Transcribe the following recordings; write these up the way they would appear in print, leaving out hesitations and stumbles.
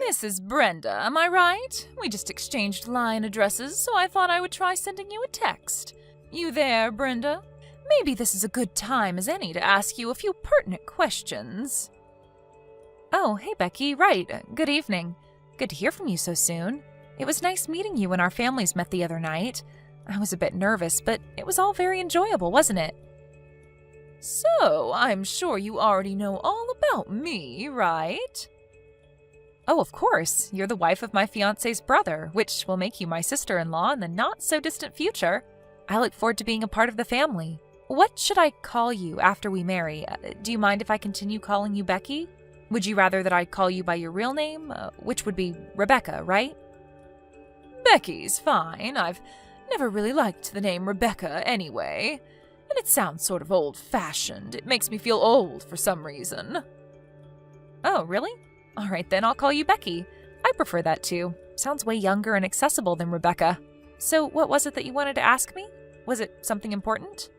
This is Brenda, am I right? We just exchanged line addresses, so I thought I would try sending you a text. You there, Brenda? Maybe this is a good time as any to ask you a few pertinent questions. Oh, hey Becky, right. Good evening. Good to hear from you so soon. It was nice meeting you when our families met the other night. I was a bit nervous, but it was all very enjoyable, wasn't it? So, I'm sure you already know all about me, right? Oh, of course. You're the wife of my fiancé's brother, which will make you my sister-in-law in the not-so-distant future. I look forward to being a part of the family. What should I call you after we marry? Do you mind if I continue calling you Becky? Would you rather that I call you by your real name, which would be Rebecca, right? Becky's fine. I've never really liked the name Rebecca anyway. And it sounds sort of old-fashioned. It makes me feel old for some reason. Oh, really? All right, then I'll call you Becky. I prefer that too. Sounds way younger and accessible than Rebecca. So what was it that you wanted to ask me? Was it something important?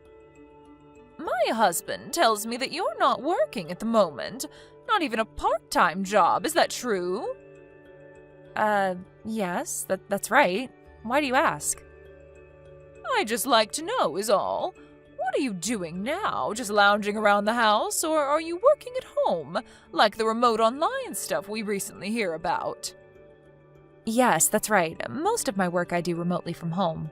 My husband tells me that you're not working at the moment. Not even a part-time job. Is that true? Yes, that's right. Why do you ask? I just like to know is all. What are you doing now? Just lounging around the house, or are you working at home, like the remote online stuff we recently hear about? Yes, that's right. Most of my work I do remotely from home.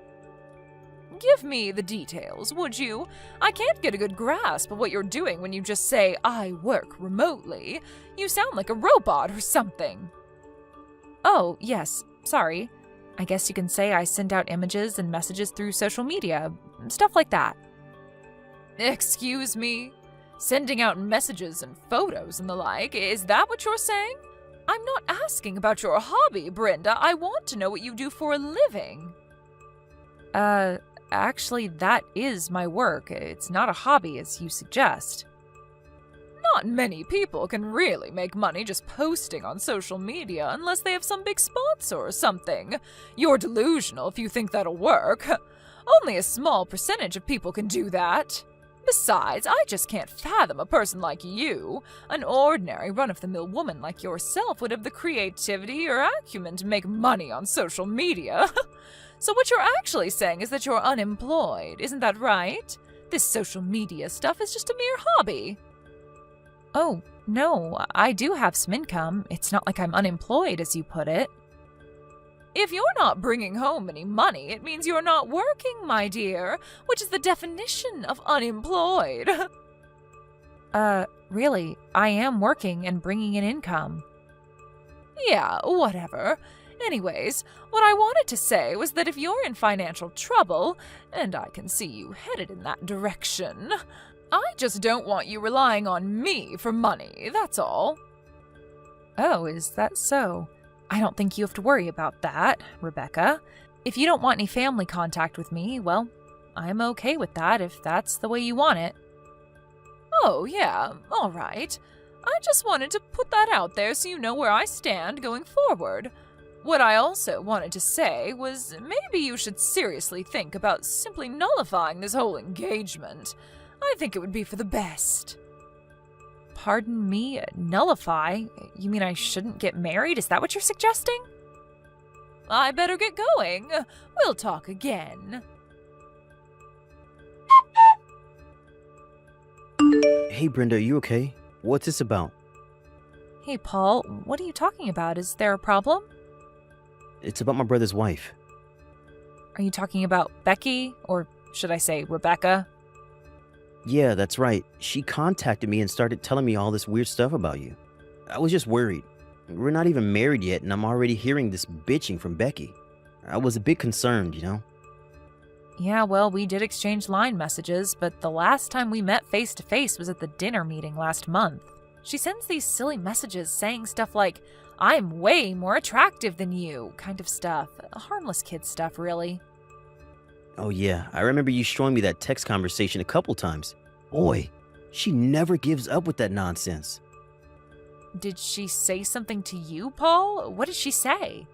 Give me the details, would you? I can't get a good grasp of what you're doing when you just say, I work remotely. You sound like a robot or something. Oh, yes. Sorry. I guess you can say I send out images and messages through social media. Stuff like that. Excuse me? Sending out messages and photos and the like, is that what you're saying? I'm not asking about your hobby, Brenda. I want to know what you do for a living. Actually, that is my work. It's not a hobby, as you suggest. Not many people can really make money just posting on social media unless they have some big sponsor or something. You're delusional if you think that'll work. Only a small percentage of people can do that. Besides, I just can't fathom a person like you. An ordinary run-of-the-mill woman like yourself would have the creativity or acumen to make money on social media. So what you're actually saying is that you're unemployed, isn't that right? This social media stuff is just a mere hobby. Oh, no, I do have some income. It's not like I'm unemployed, as you put it. If you're not bringing home any money, it means you're not working, my dear, which is the definition of unemployed. Really, I am working and bringing in income. Yeah, whatever. Anyways, what I wanted to say was that if you're in financial trouble, and I can see you headed in that direction, I just don't want you relying on me for money, that's all. Oh, is that so? I don't think you have to worry about that, Rebecca. If you don't want any family contact with me, well, I'm okay with that if that's the way you want it. Oh, yeah, all right. I just wanted to put that out there so you know where I stand going forward. What I also wanted to say was maybe you should seriously think about simply nullifying this whole engagement. I think it would be for the best. Pardon me? Nullify? You mean I shouldn't get married? Is that what you're suggesting? I better get going. We'll talk again. Hey Brenda, are you okay? What's this about? Hey Paul, what are you talking about? Is there a problem? It's about my brother's wife. Are you talking about Becky? Or should I say Rebecca? Yeah, that's right. She contacted me and started telling me all this weird stuff about you. I was just worried. We're not even married yet, and I'm already hearing this bitching from Becky. I was a bit concerned, you know? Yeah, well, we did exchange line messages, but the last time we met face-to-face was at the dinner meeting last month. She sends these silly messages saying stuff like, I'm way more attractive than you, kind of stuff. Harmless kid stuff, really. Oh yeah, I remember you showing me that text conversation a couple times. Boy, she never gives up with that nonsense. Did she say something to you, Paul? What did she say?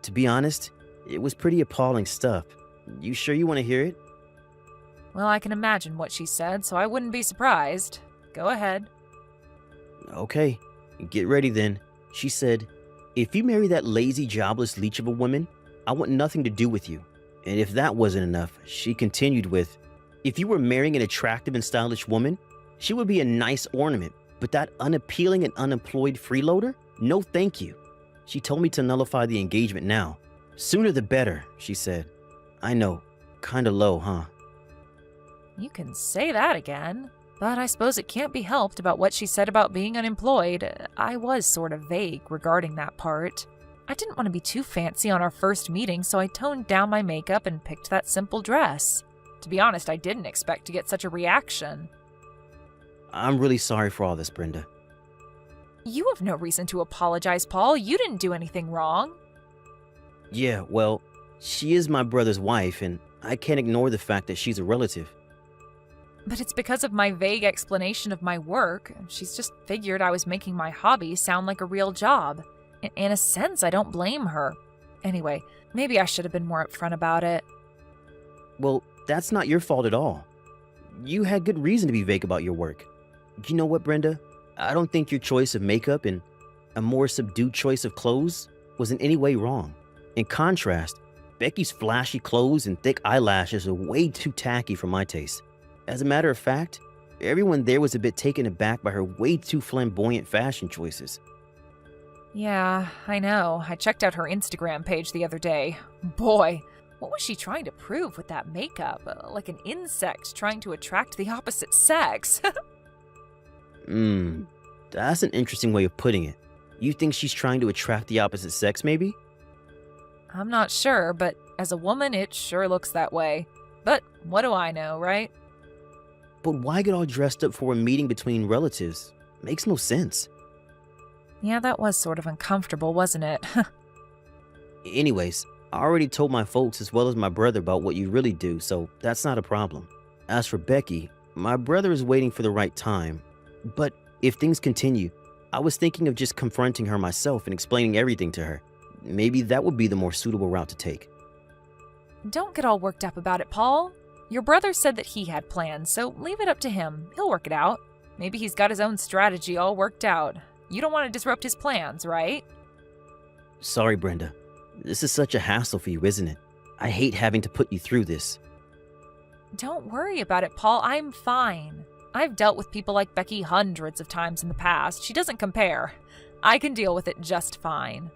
To be honest, it was pretty appalling stuff. You sure you want to hear it? Well, I can imagine what she said, so I wouldn't be surprised. Go ahead. Okay, get ready then. She said, "If you marry that lazy, jobless leech of a woman, I want nothing to do with you." And if that wasn't enough, she continued with, "If you were marrying an attractive and stylish woman, she would be a nice ornament, but that unappealing and unemployed freeloader? No thank you." She told me to nullify the engagement now. "Sooner the better," she said. I know, kinda low, huh? You can say that again. But I suppose it can't be helped about what she said about being unemployed. I was sort of vague regarding that part. I didn't want to be too fancy on our first meeting, so I toned down my makeup and picked that simple dress. To be honest, I didn't expect to get such a reaction. I'm really sorry for all this, Brenda. You have no reason to apologize, Paul. You didn't do anything wrong. Yeah, well, she is my brother's wife, and I can't ignore the fact that she's a relative. But it's because of my vague explanation of my work. She's just figured I was making my hobby sound like a real job. In a sense, I don't blame her. Anyway, maybe I should have been more upfront about it. Well, that's not your fault at all. You had good reason to be vague about your work. You know what, Brenda? I don't think your choice of makeup and a more subdued choice of clothes was in any way wrong. In contrast, Becky's flashy clothes and thick eyelashes are way too tacky for my taste. As a matter of fact, everyone there was a bit taken aback by her way too flamboyant fashion choices. Yeah, I know. I checked out her Instagram page the other day. Boy, what was she trying to prove with that makeup? Like an insect trying to attract the opposite sex. That's an interesting way of putting it. You think she's trying to attract the opposite sex, maybe? I'm not sure, but as a woman, it sure looks that way. But what do I know, right? But why get all dressed up for a meeting between relatives? Makes no sense. Yeah, that was sort of uncomfortable, wasn't it? Anyways, I already told my folks as well as my brother about what you really do, so that's not a problem. As for Becky, my brother is waiting for the right time. But if things continue, I was thinking of just confronting her myself and explaining everything to her. Maybe that would be the more suitable route to take. Don't get all worked up about it, Paul. Your brother said that he had plans, so leave it up to him. He'll work it out. Maybe he's got his own strategy all worked out. You don't want to disrupt his plans, right? Sorry, Brenda. This is such a hassle for you, isn't it? I hate having to put you through this. Don't worry about it, Paul. I'm fine. I've dealt with people like Becky hundreds of times in the past. She doesn't compare. I can deal with it just fine.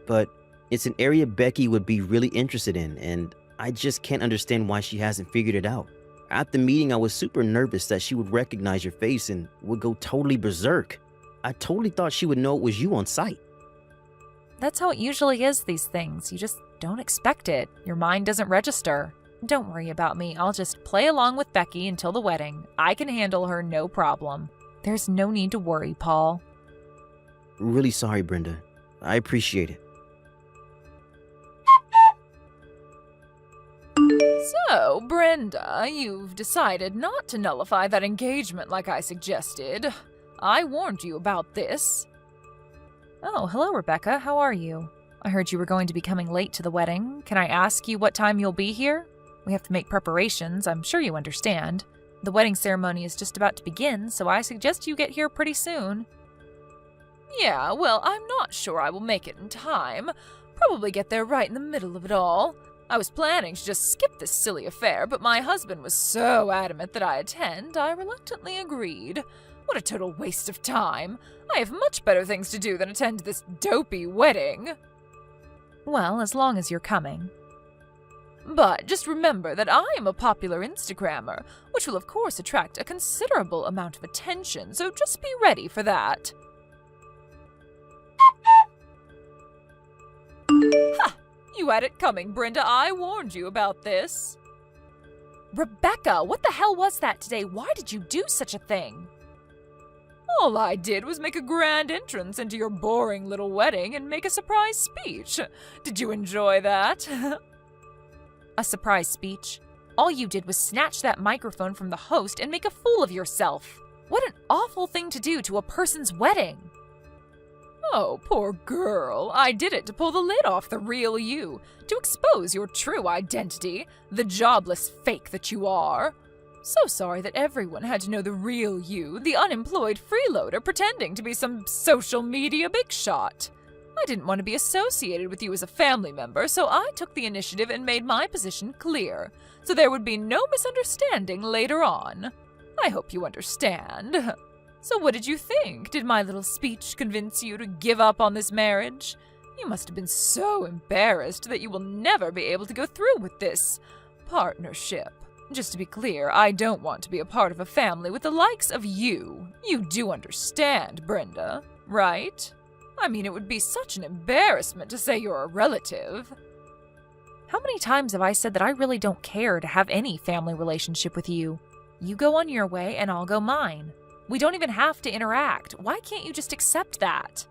But it's an area Becky would be really interested in, and I just can't understand why she hasn't figured it out. At the meeting, I was super nervous that she would recognize your face and would go totally berserk. I totally thought she would know it was you on sight. That's how it usually is, these things. You just don't expect it. Your mind doesn't register. Don't worry about me. I'll just play along with Becky until the wedding. I can handle her, no problem. There's no need to worry, Paul. Really sorry, Brenda. I appreciate it. So, Brenda, you've decided not to nullify that engagement like I suggested. I warned you about this. Oh, hello, Rebecca. How are you? I heard you were going to be coming late to the wedding. Can I ask you what time you'll be here? We have to make preparations. I'm sure you understand. The wedding ceremony is just about to begin, so I suggest you get here pretty soon. Yeah, well, I'm not sure I will make it in time. Probably get there right in the middle of it all. I was planning to just skip this silly affair, but my husband was so adamant that I attend, I reluctantly agreed. What a total waste of time. I have much better things to do than attend this dopey wedding. Well, as long as you're coming. But just remember that I am a popular Instagrammer, which will of course attract a considerable amount of attention, so just be ready for that. Ha! You had it coming, Brenda. I warned you about this. Rebecca, what the hell was that today? Why did you do such a thing? All I did was make a grand entrance into your boring little wedding and make a surprise speech. Did you enjoy that? A surprise speech? All you did was snatch that microphone from the host and make a fool of yourself. What an awful thing to do to a person's wedding. Oh, poor girl. I did it to pull the lid off the real you, to expose your true identity, the jobless fake that you are. So sorry that everyone had to know the real you, the unemployed freeloader pretending to be some social media big shot. I didn't want to be associated with you as a family member, so I took the initiative and made my position clear, so there would be no misunderstanding later on. I hope you understand. So what did you think? Did my little speech convince you to give up on this marriage? You must have been so embarrassed that you will never be able to go through with this partnership. Just to be clear, I don't want to be a part of a family with the likes of you. You do understand, Brenda, right? I mean, it would be such an embarrassment to say you're a relative. How many times have I said that I really don't care to have any family relationship with you? You go on your way and I'll go mine. We don't even have to interact. Why can't you just accept that?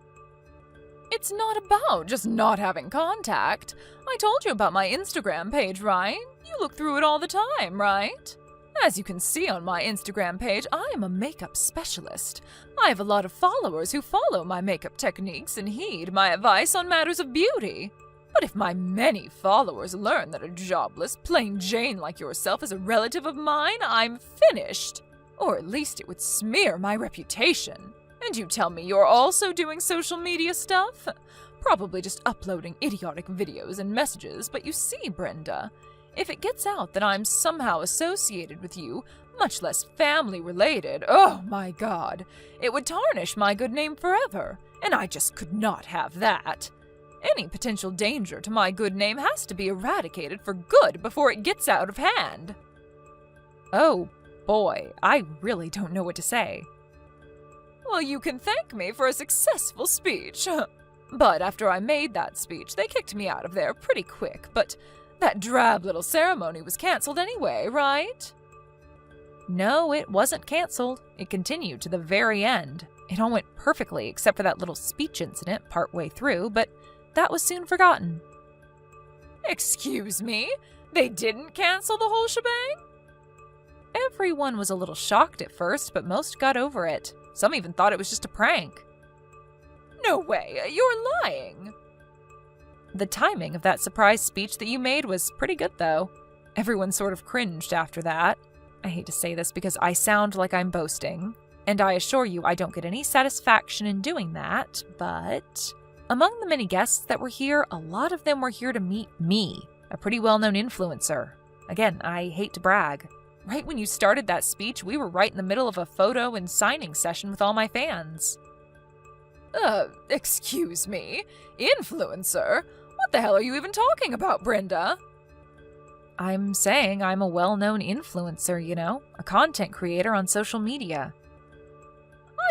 It's not about just not having contact. I told you about my Instagram page, right? You look through it all the time, right? As you can see on my Instagram page, I am a makeup specialist. I have a lot of followers who follow my makeup techniques and heed my advice on matters of beauty. But if my many followers learn that a jobless, plain Jane like yourself is a relative of mine, I'm finished. Or at least it would smear my reputation. And you tell me you're also doing social media stuff? Probably just uploading idiotic videos and messages, but you see, Brenda, if it gets out that I'm somehow associated with you, much less family-related, oh my God, it would tarnish my good name forever, and I just could not have that. Any potential danger to my good name has to be eradicated for good before it gets out of hand. Oh, boy, I really don't know what to say. Well, you can thank me for a successful speech. But after I made that speech, they kicked me out of there pretty quick, but that drab little ceremony was canceled anyway, right? No, it wasn't canceled. It continued to the very end. It all went perfectly except for that little speech incident partway through, but that was soon forgotten. Excuse me? They didn't cancel the whole shebang? Everyone was a little shocked at first, but most got over it. Some even thought it was just a prank. No way, you're lying. The timing of that surprise speech that you made was pretty good, though. Everyone sort of cringed after that. I hate to say this because I sound like I'm boasting, and I assure you I don't get any satisfaction in doing that, but among the many guests that were here, a lot of them were here to meet me, a pretty well-known influencer. Again, I hate to brag. Right when you started that speech, we were right in the middle of a photo and signing session with all my fans. Excuse me? Influencer? What the hell are you even talking about, Brenda? I'm saying I'm a well-known influencer, you know, a content creator on social media.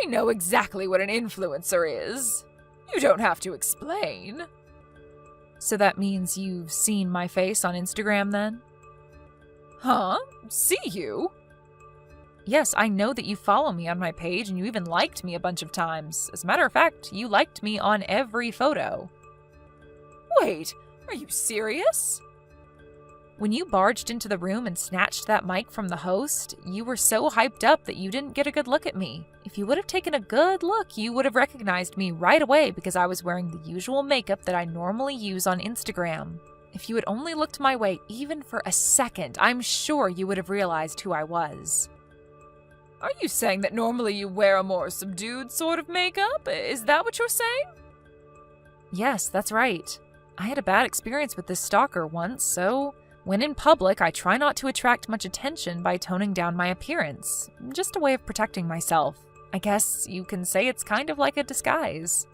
I know exactly what an influencer is. You don't have to explain. So that means you've seen my face on Instagram, then? Huh? See you? Yes, I know that you follow me on my page and you even liked me a bunch of times. As a matter of fact, you liked me on every photo. Wait, are you serious? When you barged into the room and snatched that mic from the host, you were so hyped up that you didn't get a good look at me. If you would have taken a good look, you would have recognized me right away because I was wearing the usual makeup that I normally use on Instagram. If you had only looked my way even for a second, I'm sure you would have realized who I was. Are you saying that normally you wear a more subdued sort of makeup? Is that what you're saying? Yes, that's right. I had a bad experience with this stalker once, so when in public, I try not to attract much attention by toning down my appearance. Just a way of protecting myself. I guess you can say it's kind of like a disguise.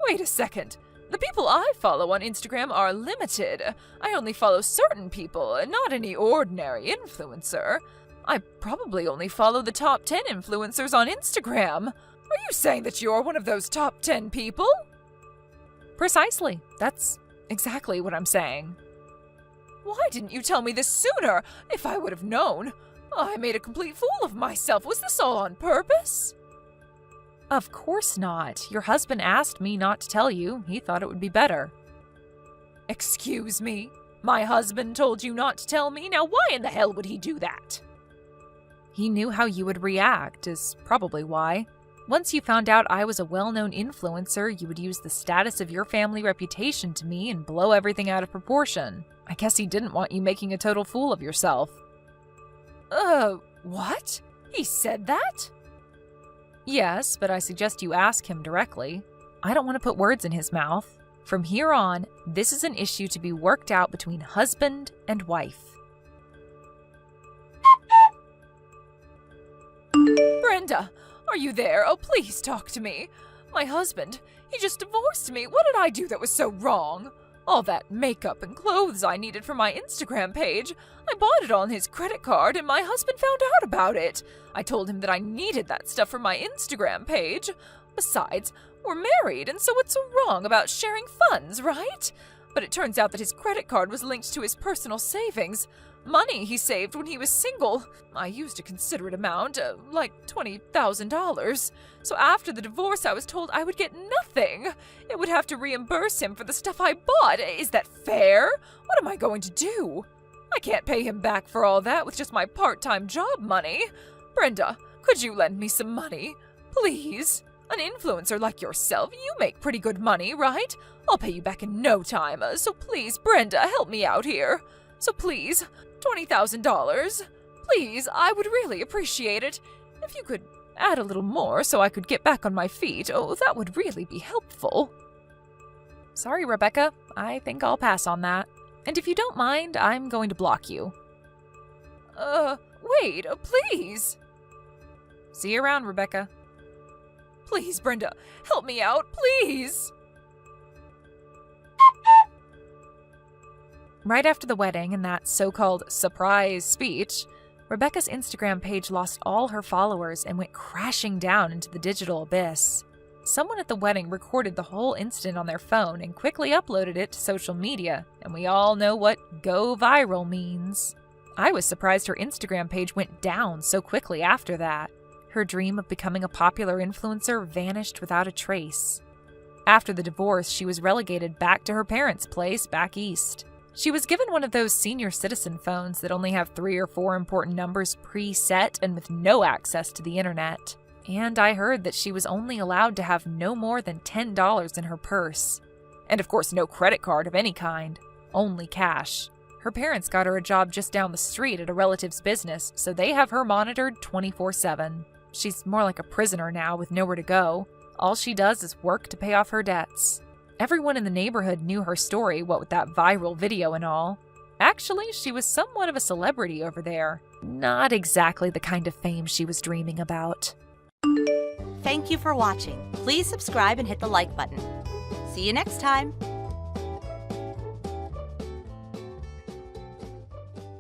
Wait a second. The people I follow on Instagram are limited. I only follow certain people, not any ordinary influencer. I probably only follow the top 10 influencers on Instagram. Are you saying that you're one of those top 10 people? Precisely. That's exactly what I'm saying. Why didn't you tell me this sooner? If I would have known. I made a complete fool of myself. Was this all on purpose? Of course not. Your husband asked me not to tell you. He thought it would be better. Excuse me? My husband told you not to tell me? Now why in the hell would he do that? He knew how you would react, is probably why. Once you found out I was a well-known influencer, you would use the status of your family reputation to me and blow everything out of proportion. I guess he didn't want you making a total fool of yourself. What? He said that? Yes, but I suggest you ask him directly. I don't want to put words in his mouth. From here on, this is an issue to be worked out between husband and wife. Brenda, are you there? Oh, please talk to me. My husband, he just divorced me. What did I do that was so wrong? All that makeup and clothes I needed for my Instagram page, I bought it on his credit card and my husband found out about it. I told him that I needed that stuff for my Instagram page. Besides, we're married, and so what's so wrong about sharing funds, right? But it turns out that his credit card was linked to his personal savings. Money he saved when he was single. I used a considerate amount, like $20,000. So after the divorce, I was told I would get nothing. It would have to reimburse him for the stuff I bought. Is that fair? What am I going to do? I can't pay him back for all that with just my part-time job money. Brenda, could you lend me some money? Please? An influencer like yourself, you make pretty good money, right? I'll pay you back in no time, so please, Brenda, help me out here. So please, $20,000. Please, I would really appreciate it. If you could add a little more so I could get back on my feet, oh, that would really be helpful. Sorry, Rebecca. I think I'll pass on that. And if you don't mind, I'm going to block you. Wait, please. See you around, Rebecca. Please, Brenda, help me out, please. Right after the wedding and that so-called surprise speech, Rebecca's Instagram page lost all her followers and went crashing down into the digital abyss. Someone at the wedding recorded the whole incident on their phone and quickly uploaded it to social media, and we all know what go viral means. I was surprised her Instagram page went down so quickly after that. Her dream of becoming a popular influencer vanished without a trace. After the divorce, she was relegated back to her parents' place back east. She was given one of those senior citizen phones that only have 3 or 4 important numbers preset and with no access to the internet. And I heard that she was only allowed to have no more than $10 in her purse. And of course, no credit card of any kind, only cash. Her parents got her a job just down the street at a relative's business, so they have her monitored 24/7. She's more like a prisoner now with nowhere to go. All she does is work to pay off her debts. Everyone in the neighborhood knew her story, what with that viral video and all. Actually, she was somewhat of a celebrity over there. Not exactly the kind of fame she was dreaming about. Thank you for watching. Please subscribe and hit the like button. See you next time.